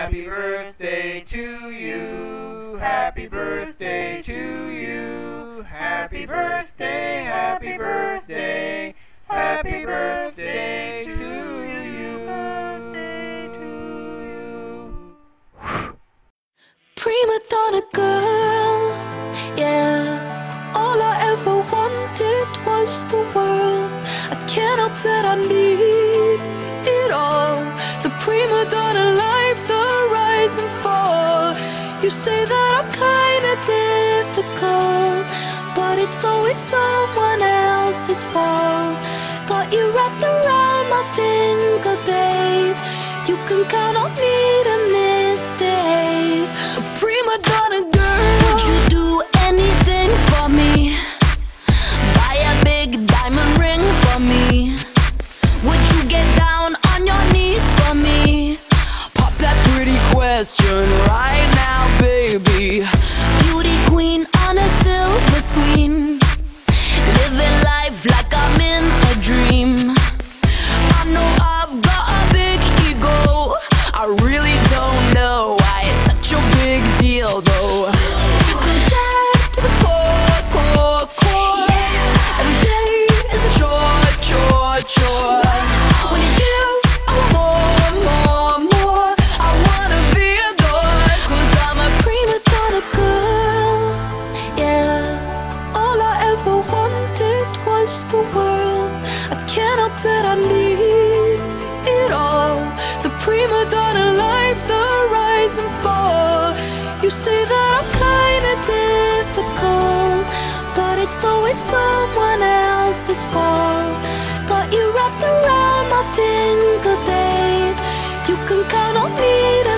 Happy birthday to you. Happy birthday to you. Happy birthday, happy birthday. Happy birthday to you. Birthday to you. Prima donna girl, yeah. All I ever wanted was the world. I can't help that I need it all. The prima donna life, the rise and fall. You say that I'm kinda difficult, but it's always someone else's fault. Got you wrapped around my finger, babe. You can count on me to misbehave. A prima donna girl, would you do anything for me? Buy a big diamond ring for me? Would you get down on your knees for me? Pop that pretty question right now, baby. Beauty queen on a silver screen, living life like I'm in a dream. I know I've got a big ego. I really don't know why it's such a big deal though. I'm sad to the core, core, core. Every day is a chore, chore, chore. When you give, I want more, more, more. I wanna be adored, 'cause I'm a prima donna girl, yeah. All I ever wanted was the world. I can't help that I need it all. The prima donna life, the rise and fall. You say that I'm kinda difficult, but it's always someone else's fault. Got you wrapped around my finger, babe. You can count on me to